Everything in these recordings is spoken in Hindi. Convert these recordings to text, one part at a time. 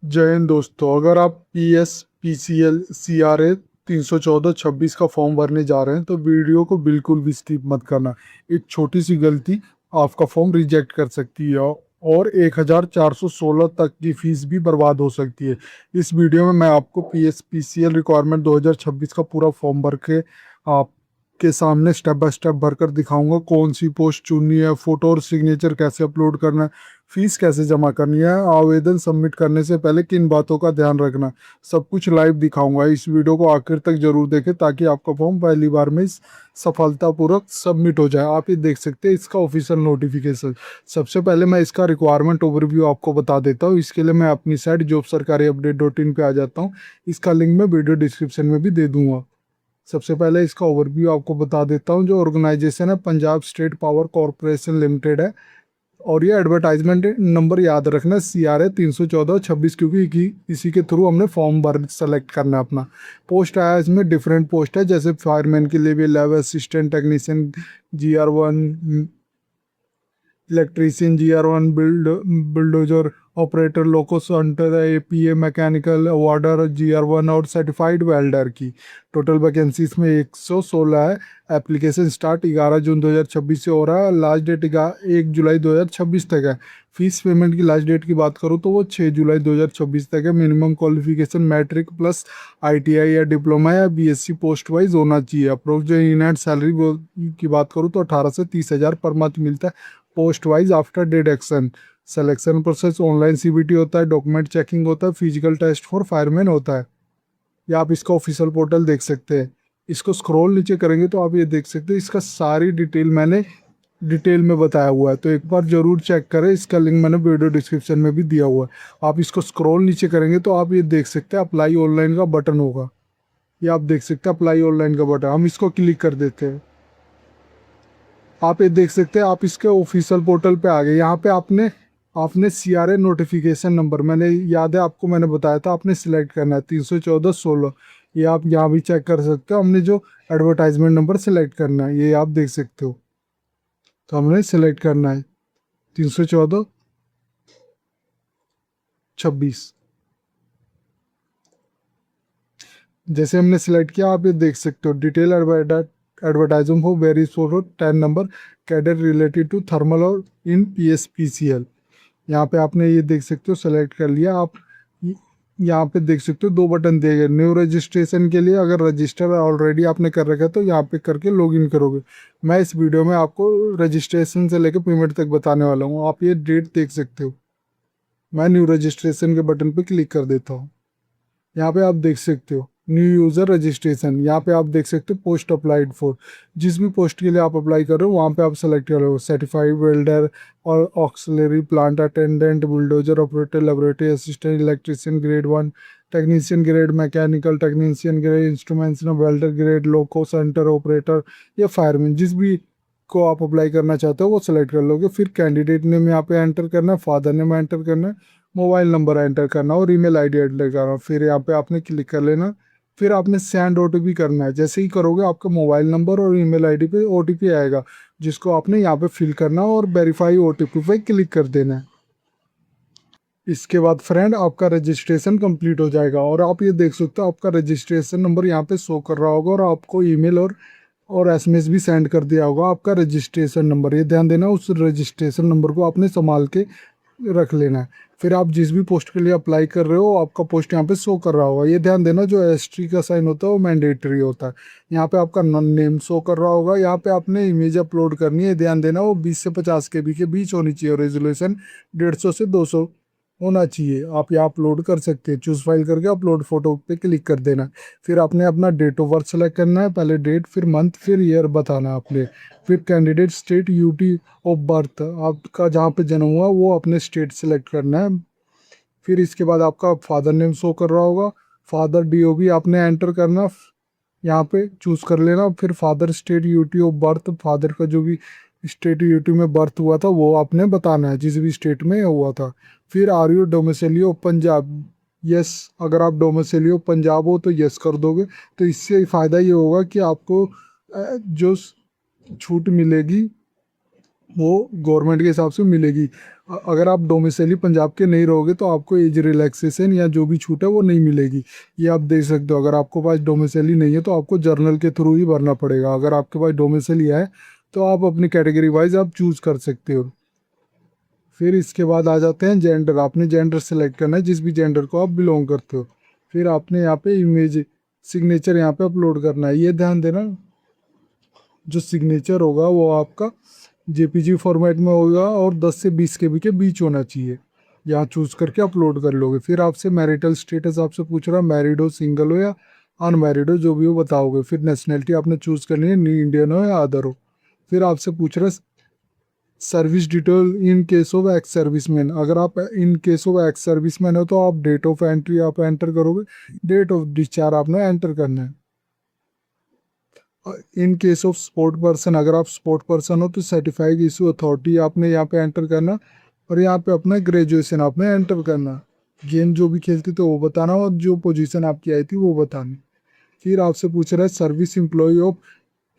जय हिंद दोस्तों। अगर आप PSPCL CRA 314-26 का फॉर्म भरने जा रहे हैं तो वीडियो को बिल्कुल भी स्किप मत करना। एक छोटी सी गलती आपका फॉर्म रिजेक्ट कर सकती है और 1416 तक की फीस भी बर्बाद हो सकती है। इस वीडियो में मैं आपको PSPCL रिक्वायरमेंट 2026 का पूरा फॉर्म भर के आपके सामने स्टेप बाय स्टेप भरकर दिखाऊंगा। कौन सी पोस्ट चुननी है, फोटो और सिग्नेचर कैसे अपलोड करना है, फीस कैसे जमा करनी है, आवेदन सबमिट करने से पहले किन बातों का ध्यान रखना, सब कुछ लाइव दिखाऊंगा। इस वीडियो को आखिर तक जरूर देखें ताकि आपका फॉर्म पहली बार में सफलतापूर्वक सबमिट हो जाए। आप ये देख सकते हैं इसका ऑफिशियल नोटिफिकेशन। सबसे पहले मैं इसका रिक्वायरमेंट ओवरव्यू आपको बता देता हूँ। इसके लिए मैं अपनी साइट jobsarkariupdate.in पे आ जाता हूँ। इसका लिंक मैं वीडियो डिस्क्रिप्शन में भी दे दूंगा। सबसे पहले इसका ओवरव्यू आपको बता देता हूँ। जो ऑर्गेनाइजेशन है Punjab state power corporation limited है। और ये एडवर्टाइजमेंट नंबर याद रखना CRA 314-26, क्योंकि इसी के थ्रू हमने फॉर्म भर सेलेक्ट करना है अपना। पोस्ट आया इसमें डिफरेंट पोस्ट है, जैसे फायरमैन के लिए भी lab assistant technician GR1, electrician GR1, bulldozer operator, loco centre, APA mechanical warder GR1 और सर्टिफाइड वेल्डर की टोटल वैकेंसीज में 116 है। एप्लीकेशन स्टार्ट 11 जून 2026 से हो रहा है। लास्ट डेट 1 जुलाई 2026 तक है। फीस पेमेंट की लास्ट डेट की बात करूँ तो वो 6 जुलाई 2026 तक है। Minimum qualification matric plus ITI या डिप्लोमा या BSc पोस्ट वाइज होना चाहिए। अप्रोक्स जो इन हैंड सैलरी की बात करूँ तो 18 से 30 हज़ार पर मंथ मिलता है post wise after deduction. Selection process online CBT होता है, डॉक्यूमेंट चेकिंग होता है, फिजिकल टेस्ट फॉर फायरमैन होता है। या आप इसका ऑफिशियल पोर्टल देख सकते हैं। इसको स्क्रॉल नीचे करेंगे तो आप ये देख सकते हैं इसका सारी डिटेल मैंने डिटेल में बताया हुआ है, तो एक बार जरूर चेक करें। इसका लिंक मैंने वीडियो डिस्क्रिप्शन में भी दिया हुआ है। आप इसको स्क्रॉल नीचे करेंगे तो आप ये देख सकते हैं अप्लाई ऑनलाइन का बटन होगा। ये आप देख सकते हैं अप्लाई ऑनलाइन का बटन, हम इसको क्लिक कर देते हैं। आप ये देख सकते हैं आप इसके ऑफिशियल पोर्टल पे आ गए। यहाँ पे आपने आपने CRA नोटिफिकेशन नंबर, मैंने याद है आपको मैंने बताया था, आपने सिलेक्ट करना है 314-16। ये आप यहाँ भी चेक कर सकते हो। हमने जो एडवर्टाइजमेंट नंबर सिलेक्ट करना है ये आप देख सकते हो। तो हमने सिलेक्ट करना है 314-26। जैसे हमने सिलेक्ट किया आप ये देख सकते हो डिटेल एडवर्टाइजमेंट हो वेरी photo 10 number cadre related to thermal और इन PSPCL। यहाँ पे आपने ये देख सकते हो सेलेक्ट कर लिया। आप यहाँ पे देख सकते हो दो बटन दिए गए। न्यू रजिस्ट्रेशन के लिए अगर रजिस्टर ऑलरेडी आपने कर रखा है तो यहाँ पे करके लॉगिन करोगे। मैं इस वीडियो में आपको रजिस्ट्रेशन से लेकर पेमेंट तक बताने वाला हूँ। आप ये डेट देख सकते हो। मैं न्यू रजिस्ट्रेशन के बटन पे क्लिक कर देता हूँ। यहाँ पे आप देख सकते हो न्यू यूज़र रजिस्ट्रेशन। यहाँ पे आप देख सकते हो पोस्ट अप्लाइड फॉर। जिस भी पोस्ट के लिए आप अप्लाई कर रहे हो वहाँ पे आप सेलेक्ट करो सर्टिफाइड वेल्डर और auxiliary plant attendant, bulldozer operator, laboratory assistant, electrician grade 1, technician grade mechanical, technician grade instruments, welder grade, loco centre operator या फायरमैन। जिस भी को आप अप्लाई करना चाहते हो वो सिलेक्ट कर लोगे। फिर कैंडिडेट नेम यहाँ पे एंटर करना है, फादर नेम एंटर करना है, मोबाइल नंबर एंटर करना और ईमेल आईडी एंटर करना। फिर यहाँ पे आपने क्लिक कर लेना। फिर आपने सेंड OTP करना है। जैसे ही करोगे आपका मोबाइल नंबर और ईमेल आईडी पे OTP आएगा, जिसको आपने यहाँ पे फिल करना और वेरीफाई OTP पे क्लिक कर देना है। इसके बाद फ्रेंड आपका रजिस्ट्रेशन कंप्लीट हो जाएगा और आप ये देख सकते हो आपका रजिस्ट्रेशन नंबर यहाँ पे शो कर रहा होगा और आपको ईमेल और SMS भी सेंड कर दिया होगा आपका रजिस्ट्रेशन नंबर। ये ध्यान देना उस रजिस्ट्रेशन नंबर को आपने संभाल के रख लेना है। फिर आप जिस भी पोस्ट के लिए अप्लाई कर रहे हो आपका पोस्ट यहाँ पे शो कर रहा होगा। ये ध्यान देना जो ST का साइन होता है वो मैंडेटरी होता है। यहाँ पे आपका नेम शो कर रहा होगा। यहाँ पे आपने इमेज अपलोड करनी है। ध्यान देना वो 20 से 50 KB के बीच होनी चाहिए और रेजोल्यूशन 150 से 200 होना चाहिए। आप यहाँ अपलोड कर सकते हैं। चूज फाइल करके अपलोड फोटो पे क्लिक कर देना। फिर आपने अपना डेट ऑफ बर्थ सेलेक्ट करना है। पहले डेट, फिर मंथ, फिर ईयर बताना है आपने। फिर candidate state UT of birth, आपका जहाँ पे जन्म हुआ वो अपने स्टेट सेलेक्ट करना है। फिर इसके बाद आपका फादर नेम शो कर रहा होगा। फादर DOB आपने एंटर करना, यहाँ पे चूज कर लेना। फिर father state UT of birth, father का जो भी स्टेट UT में बर्थ हुआ था वो आपने बताना है, जिस भी स्टेट में हुआ था। फिर आर यू डोमिसिलियो पंजाब, यस। अगर आप डोमिसिलियो पंजाब हो तो यस कर दोगे। तो इससे फ़ायदा ये होगा कि आपको जो छूट मिलेगी वो गवर्नमेंट के हिसाब से मिलेगी। अगर आप डोमिसाइली पंजाब के नहीं रहोगे तो आपको एज रिलैक्सेशन या जो भी छूट है वो नहीं मिलेगी। ये आप देख सकते हो। अगर आपको पास डोमिसाइली नहीं है तो आपको जर्नल के थ्रू ही भरना पड़ेगा। अगर आपके पास डोमिसाइली है तो आप अपनी कैटेगरी वाइज आप चूज कर सकते हो। फिर इसके बाद आ जाते हैं जेंडर। आपने जेंडर सेलेक्ट करना है, जिस भी जेंडर को आप बिलोंग करते हो। फिर आपने यहाँ पे इमेज सिग्नेचर यहाँ पे अपलोड करना है। ये ध्यान देना, जो सिग्नेचर होगा वो आपका जेपीजी फॉर्मेट में होगा और 10 से 20 केबी के बीच होना चाहिए। यहाँ चूज करके अपलोड कर लोगे। फिर आपसे मैरिटल स्टेटस आपसे पूछ रहा है, मैरिड हो, सिंगल हो या अनमैरिड हो, जो भी हो बताओगे। फिर नेशनैलिटी आपने चूज करनी है, इंडियन हो या अदर हो। फिर आपसे पूछ रहा है service detail in case of ex serviceman. अगर आप in case of ex serviceman हो तो आप डेट ऑफ एंट्री आप एंटर करोगे, डेट ऑफ डिस्चार्ज आपने एंटर करना है। In case of sport person, अगर आप स्पोर्ट पर्सन हो तो सर्टिफाइड इशू अथॉरिटी आपने यहाँ पे एंटर करना और यहाँ पे अपना ग्रेजुएशन आपने एंटर करना। गेम जो भी खेलते थे वो बताना और जो पोजीशन आपकी आई थी वो बतानी। फिर आपसे पूछ रहा है सर्विस एम्प्लॉय ऑफ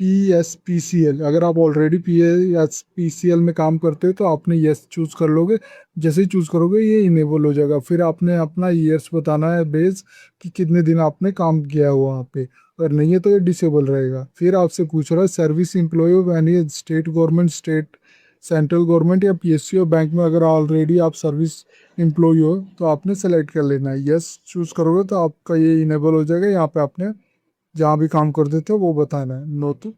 PSPCL। अगर आप ऑलरेडी PSPCL में काम करते हो तो आपने यस चूज कर लोगे। जैसे ही चूज करोगे ये इनेबल हो जाएगा। फिर आपने अपना ईयर्स बताना है बेस कि कितने दिन आपने काम किया है वहाँ पे। अगर नहीं है तो ये डिसेबल रहेगा। फिर आपसे पूछ रहा है service employ of any state government, state central government या PSU बैंक में। अगर ऑलरेडी आप सर्विस एम्प्लॉय हो तो आपने सेलेक्ट कर लेना है। यस चूज करोगे तो आपका ये इनेबल हो जाएगा। यहाँ पे आपने जहाँ भी काम करते थे वो बताना है। नो तो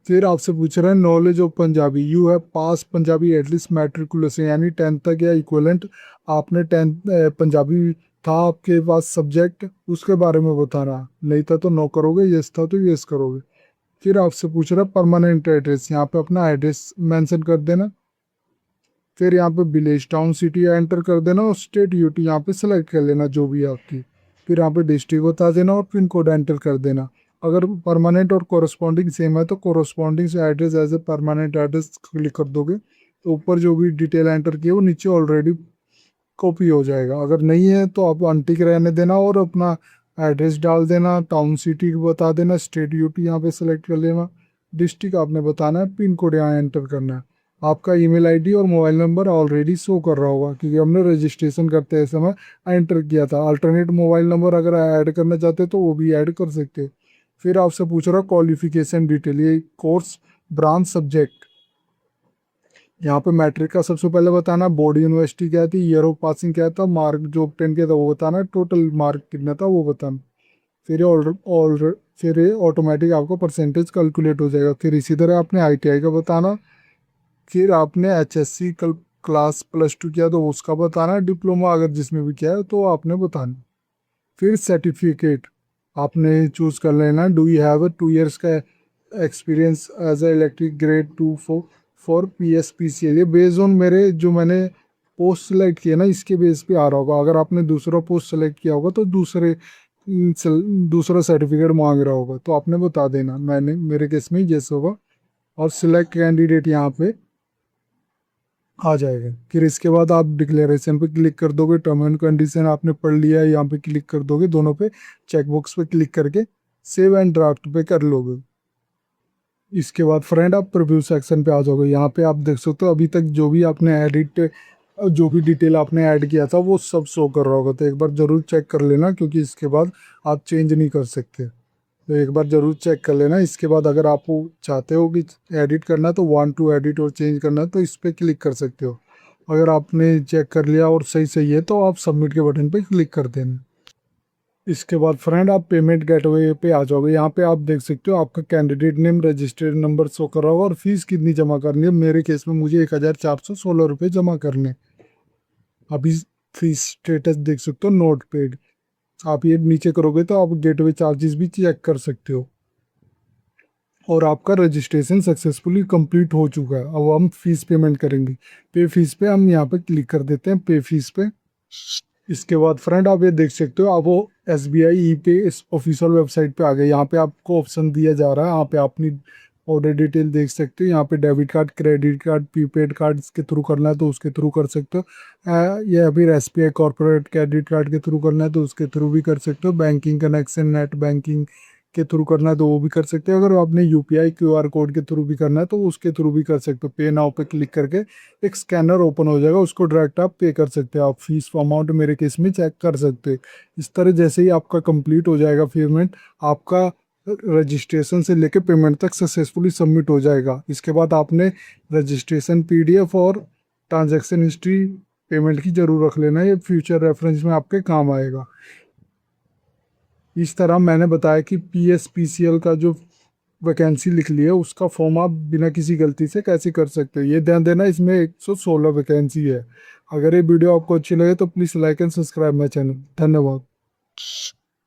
फिर आपसे पूछ रहे हैं knowledge of Punjabi. You have pass Punjabi at least matriculation, यानी 10th तक या इक्वलेंट आपने 10th पंजाबी था आपके पास सब्जेक्ट, उसके बारे में बताना। नहीं था तो नो करोगे, यस था तो यस करोगे। फिर आपसे पूछ रहा है परमानेंट एड्रेस। यहाँ पे अपना एड्रेस मेंशन कर देना। फिर यहाँ पे विलेज टाउन सिटी एंटर कर देना और स्टेट यूटी यहाँ पे सेलेक्ट कर लेना जो भी है आपकी। फिर यहाँ पे डिस्ट्रिक्ट बता देना और पिन कोड एंटर कर देना। अगर परमानेंट और कोरस्पॉन्डिंग सेम है तो कोरस्पॉन्डिंग से address as a permanent address click कर दोगे तो ऊपर जो भी डिटेल एंटर की है वो नीचे ऑलरेडी कॉपी हो जाएगा। अगर नहीं है तो आप अनटिक रहने देना और अपना एड्रेस डाल देना। टाउन सिटी बता देना, स्टेट यूटी यहाँ पे सेलेक्ट कर लेना, डिस्ट्रिक्ट आपने बताना है, पिन कोड यहाँ एंटर करना है। आपका ईमेल आईडी और मोबाइल नंबर ऑलरेडी शो कर रहा होगा क्योंकि हमने रजिस्ट्रेशन करते समय एंटर किया था। अल्टरनेट मोबाइल नंबर अगर ऐड करना चाहते तो वो भी ऐड कर सकते हो। फिर आपसे पूछ रहा क्वालिफिकेशन डिटेल, ये कोर्स ब्रांच सब्जेक्ट। यहाँ पे मैट्रिक का सबसे पहले बताना, बोर्ड यूनिवर्सिटी क्या थी, ईयर ऑफ पासिंग क्या था, मार्क जो ऑब्टेन किया था वो बताना, टोटल मार्क कितना था वो बताना। फिर ये ऑटोमेटिक आपको परसेंटेज कैलकुलेट हो जाएगा। फिर इसी तरह आपने ITI का बताना। फिर आपने HSC कल क्लास +2 किया तो उसका बताना। डिप्लोमा अगर जिसमें भी किया है तो आपने बताना। फिर सर्टिफिकेट आपने चूज कर लेना। डू यू हैव 2 years का experience as a electric grade 2 for PSPCL। ये बेस्ड ऑन मेरे जो मैंने पोस्ट सेलेक्ट किया ना इसके बेस पे आ रहा होगा। अगर आपने दूसरा पोस्ट सेलेक्ट किया होगा तो दूसरा सर्टिफिकेट मांग रहा होगा तो आपने बता देना। मैंने मेरे केस में यस होगा और सिलेक्ट कैंडिडेट यहाँ पे आ जाएगा। फिर इसके बाद आप डिक्लेरेशन पे क्लिक कर दोगे। टर्म एंड कंडीशन आपने पढ़ लिया है, यहाँ पे क्लिक कर दोगे। दोनों पे चेकबॉक्स पे क्लिक करके सेव एंड ड्राफ्ट पे कर लोगे। इसके बाद फ्रेंड आप प्रीव्यू सेक्शन पे आ जाओगे। यहाँ पे आप देख सकते हो अभी तक जो भी आपने एडिट जो भी डिटेल आपने ऐड किया था वो सब शो कर रहा होगा। तो एक बार ज़रूर चेक कर लेना क्योंकि इसके बाद आप चेंज नहीं कर सकते। तो एक बार ज़रूर चेक कर लेना। इसके बाद अगर आप चाहते हो कि एडिट करना तो वांट टू एडिट और चेंज करना तो इस पर क्लिक कर सकते हो। अगर आपने चेक कर लिया और सही सही है तो आप सबमिट के बटन पे क्लिक कर देना। इसके बाद फ्रेंड आप पेमेंट गेटवे पे आ जाओगे। यहाँ पे आप देख सकते हो आपका candidate name registered number show कर रहा होगा और फीस कितनी जमा करनी है। मेरे केस में मुझे 1416 रुपये जमा करने। अभी फीस स्टेटस देख सकते हो नोट पेड। आप ये नीचे करोगे तो आप गेटवे चार्जेस भी चेक कर सकते हो। और आपका रजिस्ट्रेशन सक्सेसफुली कंप्लीट हो चुका है। अब हम फीस पेमेंट करेंगे। पे फीस पे हम यहाँ पे क्लिक कर देते हैं, पे फीस पे। इसके बाद फ्रेंड आप ये देख सकते हो आप वो SBI ई पे इस ऑफिशियल वेबसाइट पे आ गए। यहाँ पे आपको ऑप्शन दिया जा रहा है। यहाँ पे अपनी ऑर्डर डिटेल देख सकते हो। यहाँ पे debit card, credit card, prepaid card के थ्रू करना है तो उसके थ्रू कर सकते हो। या फिर SBI कॉर्पोरेट क्रेडिट कार्ड के थ्रू करना है तो उसके थ्रू भी कर सकते हो। बैंकिंग कनेक्शन, नेट बैंकिंग, के थ्रू करना है तो वो भी कर सकते हैं। अगर आपने यूपीआई क्यूआर कोड के थ्रू भी करना है तो उसके थ्रू भी कर सकते हो। पे नाउ पे क्लिक करके एक स्कैनर ओपन हो जाएगा, उसको डायरेक्ट आप पे कर सकते हैं। आप फीस अमाउंट मेरे केस में चेक कर सकते हैं। इस तरह जैसे ही आपका कंप्लीट हो जाएगा पेमेंट, आपका रजिस्ट्रेशन से लेके पेमेंट तक सक्सेसफुली सबमिट हो जाएगा। इसके बाद आपने रजिस्ट्रेशन पीडीएफ और ट्रांजैक्शन हिस्ट्री पेमेंट की जरूर रख लेना, ये फ्यूचर रेफरेंस में आपके काम आएगा। इस तरह मैंने बताया कि पीएसपीसीएल का जो वैकेंसी लिख ली है उसका फॉर्म आप बिना किसी गलती से कैसे कर सकते हो। ये ध्यान देना, इसमें 116 वैकेंसी है। अगर ये वीडियो आपको अच्छी लगे तो please like and subscribe my channel. धन्यवाद।